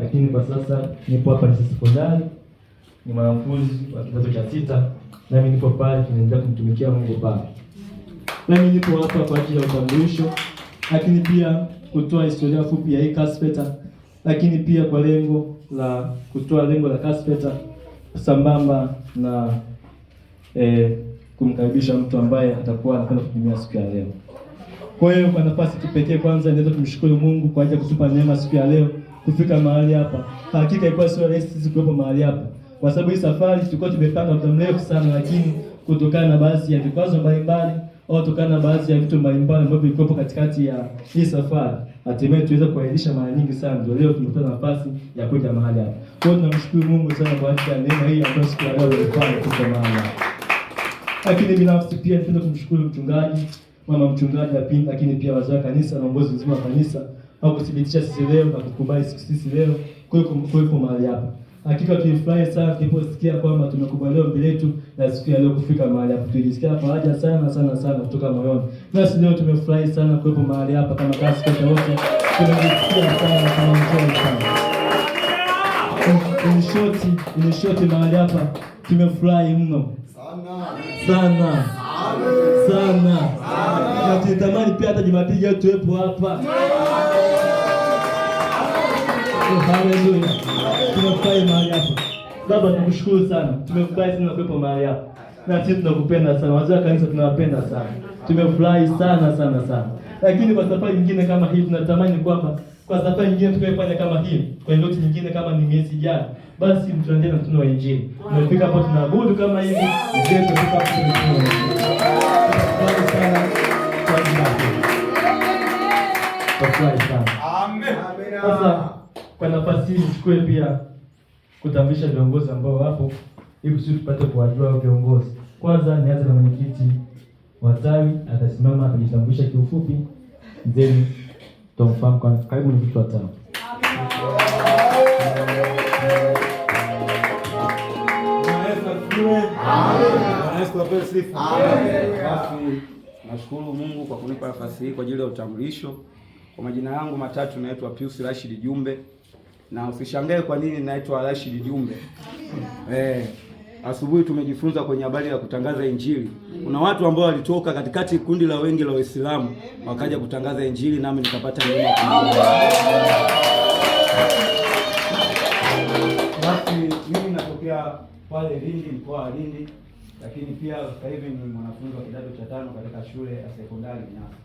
lakini kwa sasa nipo hapa Nisesi Sekondari, ni mwanafunzi wa kidato cha 6, nami nipo pale tunaendelea kumtumikia Mungu pale. Nami nipo hapa kwa ajili ya utambulisho, lakini pia kutoa historia fupi ya hii Kasfeta, lakini pia kwa lengo la Kasfeta sambamba na kumkaribisha mtu ambaye atakuwa anakwenda kutumia siku ya leo. Kwa hiyo kwa nafasi kipekee kwanza naweza kumshukuru Mungu kwa ajili ya kutupa neema siku ya leo kufika mahali hapa. Hakika ilikuwa sio rahisi sisi kuwepo mahali hapa, kwa sababu hii safari tulikuwa tumepanga muda mrefu sana, lakini kutokana na baadhi ya vikwazo mbalimbali au kutokana na baadhi ya vitu mbalimbali ambavyo vilikuwa katikati ya hii safari, hatimaye tuweza kuahirisha mara nyingi sana, ndio leo tumepata nafasi ya kuja mahali hapa. Kwa hiyo tunamshukuru Mungu sana kwa ajili ya neema hii ambayo siku ya leo tumefanya kuja mahali hapa. Lakini binafsi pia napenda kumshukuru mchungaji, mama mchungaji Apinda, lakini pia wazee wa kanisa na uongozi mzima wa kanisa au kuthibitisha sisi leo na kukubali sisi leo kuwepo mahali hapa. Hakika tulifurahi sana tuliposikia kwamba tumekubaliwa mbele yetu na siku ya leo kufika mahali hapa. Tulijisikia faraja sana kutoka moyoni. Nasi leo tumefurahi sana kuwepo mahali hapa kama Kasfeta wote. Tumejisikia sana kama mkoa sana. In short mahali hapa tumefurahi mno. Sana. Na tunatamani pia hata Jumapili yetu tuwepo hapa. Haleluya. Tumefurahi mahali hapa. Baba tukushukuru sana. Tumefurahi sana kuwepo mahali hapa. Na sisi tunakupenda sana. Wazee wa kanisa tunawapenda sana. Tumefurahi sana. Lakini kwa safari nyingine kama hii tunatamani kwamba kwa safari nyingine tukifanya kama hii, kwa ndoto nyingine kama ni miezi ijayo, basi tuendelee na mtuno wa Injili. Tunafika hapo tunaabudu kama hivi, ndio tufika hapo tunaabudu. Sana kwa sana. Amen. Sasa kwa nafasi hii nichukue pia kutambulisha viongozi ambao wapo ili sisi tupate kuwajua viongozi. Kwanza nianze na mwenyekiti wa tawi, atasimama kujitambulisha kiufupi. Then tumfahamu kwa karibu mwenyekiti wa tawi. Nashukuru Mungu kwa kunipa nafasi hii kwa ajili ya utambulisho. Kwa majina yangu matatu naitwa Pius Rashid Jumbe. Na usishangae kwa nini naitwa Rashid Jumbe. Asubuhi tumejifunza kwenye habari ya kutangaza Injili. Kuna watu ambao walitoka katikati kundi la wengi la Waislamu wakaja kutangaza Injili, nami nikapata neema kubwa. Basi mimi natokea pale Lindi, mkoa wa Lindi, lakini pia sasa hivi ni mwanafunzi wa kidato cha 5 katika shule ya sekondari Nyasa.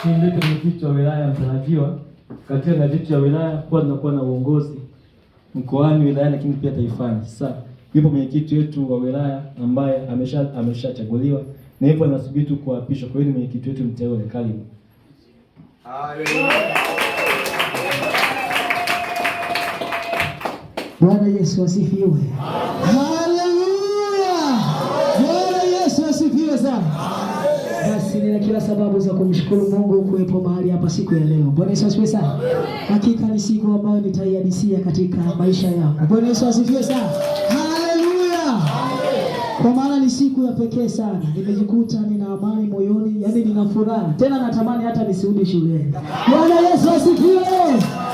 Ni mwenyekiti wa wilaya mtarajiwa. Katika gazeti ya wilaya kwa tunakuwa na uongozi mkoani, wilaya, lakini pia taifani. Sasa yupo mwenyekiti wetu wa wilaya ambaye ameshachaguliwa na hivyo anasubiri tu kuapishwa. Kwa hiyo mwenyekiti wetu mteule, karibu. Bwana Yesu asifiwe. Haleluya. Bwana Yesu asifiwe sana. Basi nina kila sababu za kumshukuru Mungu kuwepo mahali hapa siku ya leo. Bwana Yesu asifiwe sana. Hakika ni siku ambayo nitaihadisia katika maisha yangu. Bwana Yesu asifiwe sana. Haleluya. Kwa maana ni siku ya pekee sana. Nimejikuta nina amani moyoni, yani nina furaha. Tena natamani hata nisirudi shuleni. Bwana Yesu asifiwe.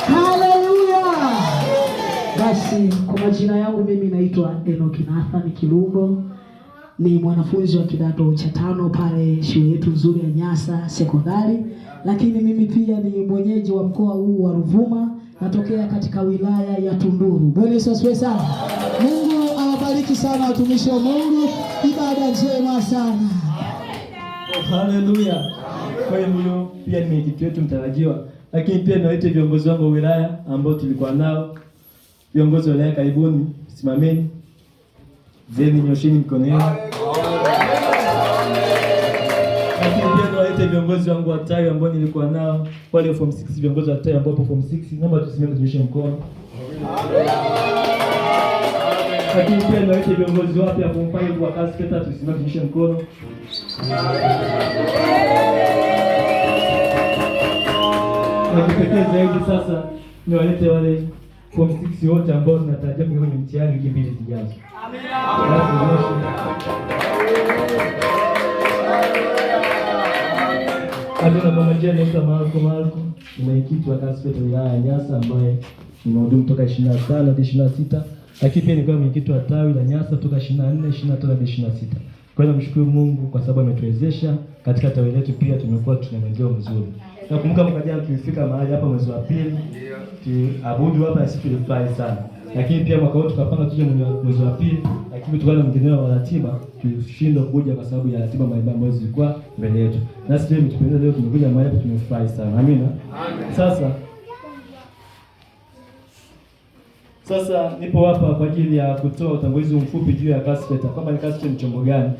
Haleluya. Basi kwa majina yangu mimi naitwa Enoki Nathan Kilumbo. Ni mwanafunzi wa kidato cha 5 pale shule yetu nzuri ya Nyasa Sekondari, lakini mimi pia ni mwenyeji wa mkoa huu wa Ruvuma, natokea katika wilaya ya Tunduru. Bwana Yesu asifiwe sana. Mungu awabariki sana watumishi wa Mungu. Ibada njema sana. Haleluya. Kwa hiyo pia ni mwenyekiti wetu mtarajiwa, lakini pia nawaita viongozi wangu wa wilaya ambao tulikuwa nao. Viongozi wa wilaya karibuni, simameni. Zeni nyosheni mikono yenu. Lakini pia nawaita viongozi wangu wa tawi ambao nilikuwa nao, wale form 6, viongozi wa tawi ambao form 6, naomba tusimame tunyoshe mkono. Lakini pia nawaita viongozi wapya form 5 wa Kasfeta, tusimame tunyoshe mkono. Na kipekee zaidi sasa niwalete wale form 6 wote ambao tunatarajia kwenye mtihani wiki mbili zijazo. Kwa majina naitwa Marco, ni mwenyekiti wa Kasfeta wilaya ya Nyasa ambaye nimehudumu toka 25 hadi 26, lakini pia nilikuwa mwenyekiti wa tawi la Nyasa toka 24, 25 hadi 26. Kwa hiyo namshukuru Mungu kwa sababu ametuwezesha katika tawi letu, pia tumekuwa tuna maendeleo mzuri. Nakumbuka mwaka jana tulifika mahali hapa mwezi wa pili, tuabudu hapa na sisi tulifurahi sana. Lakini pia mwaka huu tukapanga tuje mwezi wa pili, lakini tukana mgeni wa ratiba tulishindwa kuja kwa sababu ya ratiba mbalimbali ambazo zilikuwa mbele yetu. Nasi leo tumependeza, leo tumekuja mahali hapa, tumefurahi sana. Amina. Sasa nipo hapa kwa ajili ya kutoa utangulizi mfupi juu ya Kasfeta, kwamba ni Kasfeta ni chombo gani.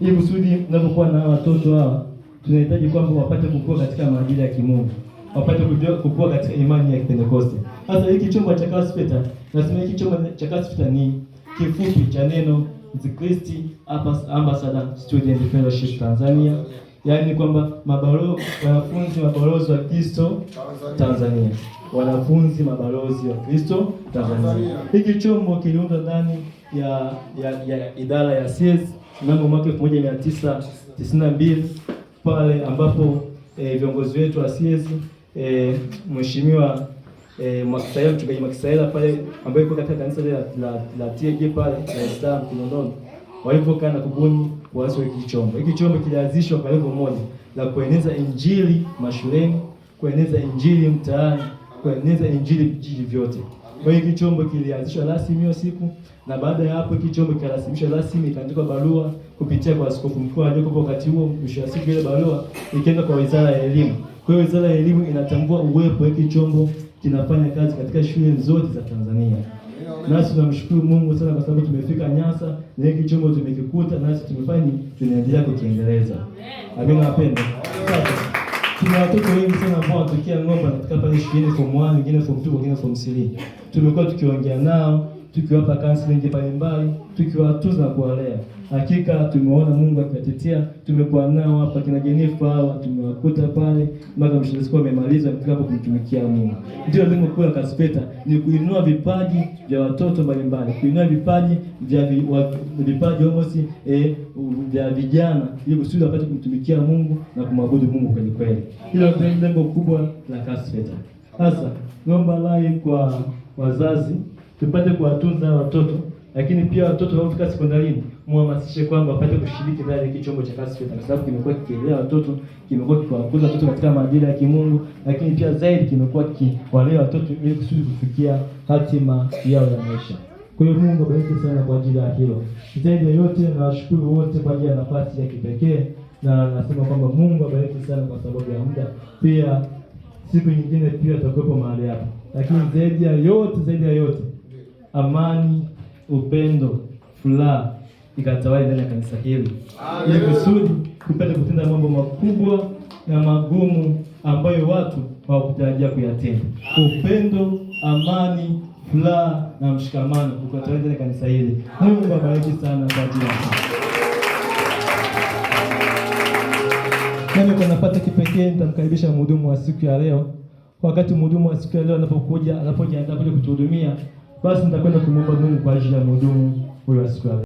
Ili kusudi tunapokuwa na watoto hawa tunahitaji kwamba wapate kukua katika maadili ya kimungu, wapate kukua katika imani ya Pentekoste. Sasa hiki chombo cha Kasfeta, nasema hiki chombo cha Kasfeta ni kifupi cha neno Mkristo Ambassador Student Fellowship Tanzania, yaani kwamba wanafunzi mabalozi wa Kristo Tanzania, wanafunzi mabalozi wa Kristo Tanzania. Hiki chombo kiliundwa ndani ya idara ya CS mnamo mwaka 1992 pale ambapo viongozi wetu wa CS Mheshimiwa Mwakisaela, mchungaji Mwakisaela pale ambaye yuko katika kanisa la TAG pale Dar es Salaam Kinondoni, walipokaa na kubuni wazo hiki chombo. Hiki chombo kilianzishwa kwa lengo moja la kueneza injili mashuleni, kueneza injili mtaani, kueneza injili vijiji vyote. Kwa hiyo hiki chombo kilianzishwa rasmi hiyo siku, na baada ya hapo hiki chombo kirasimishwa rasmi, ikaandikwa barua kupitia kwa askofu mkuu aliyokuwa wakati huo. Mwisho wa siku ile barua ikaenda kwa Wizara ya Elimu. Kwa hiyo Wizara ya Elimu inatambua uwepo wa hiki chombo, kinafanya kazi katika shule zote za Tanzania. Nasi tunamshukuru Mungu sana kwa sababu tumefika Nyasa na hiki chombo tumekikuta, nasi tunaendelea kukiendeleza. Amina wapendwa. Tuna watoto wengi sana ambao wanatokea Ng'ombe katika pale shuleni form 1, wengine form 2, wengine form 3. Tumekuwa tukiongea nao, tukiwapa counseling mbalimbali, tukiwatuza na kuwalea. Hakika tumeona Mungu akitetea. Tumekuwa nao hapa kina Jenifer hawa, tumewakuta pale mpaka mshiriki wamemaliza mfika hapo kumtumikia Mungu. Ndio lengo kuu la Kasfeta, ni kuinua vipaji vya watoto mbalimbali, kuinua vipaji vya vijana ili kusudi wapate kumtumikia Mungu na kumwabudu Mungu kweli kweli. Hilo ndio lengo kubwa la Kasfeta. Sasa naomba rai kwa wazazi tupate kuwatunza watoto, lakini pia watoto wanaofika sekondarini muhamasishe kwamba wapate kushiriki ndani ya hiki chombo cha Kasfeta, kwa sababu kimekuwa kikilea watoto, kimekuwa kikiwakuza watoto katika maadili ya kimungu, lakini pia zaidi kimekuwa kiwalea watoto ili kusudi kufikia hatima yao ya maisha. Kwa hiyo Mungu abariki sana kwa ajili ya hilo. Zaidi ya yote nawashukuru wote kwa ajili ya nafasi ya kipekee, na nasema kwamba Mungu abariki sana kwa sababu ya muda. Pia siku nyingine pia tutakuwepo mahali hapa. Lakini zaidi ya yote amani, upendo, furaha ikatawale ndani ya kanisa hili. Ili kusudi kupata kutenda mambo makubwa na magumu ambayo watu hawakutarajia kuyatenda. Upendo, amani, furaha na mshikamano ukatawale ndani ya kanisa hili. Mungu abariki sana kwa ajili yako. Nami kwa nafasi kipekee nitamkaribisha mhudumu wa siku ya leo. Wakati mhudumu wa siku ya leo anapojiandaa kuja kutuhudumia, basi nitakwenda kumwomba Mungu kwa ajili ya mhudumu huyo wa siku ya leo.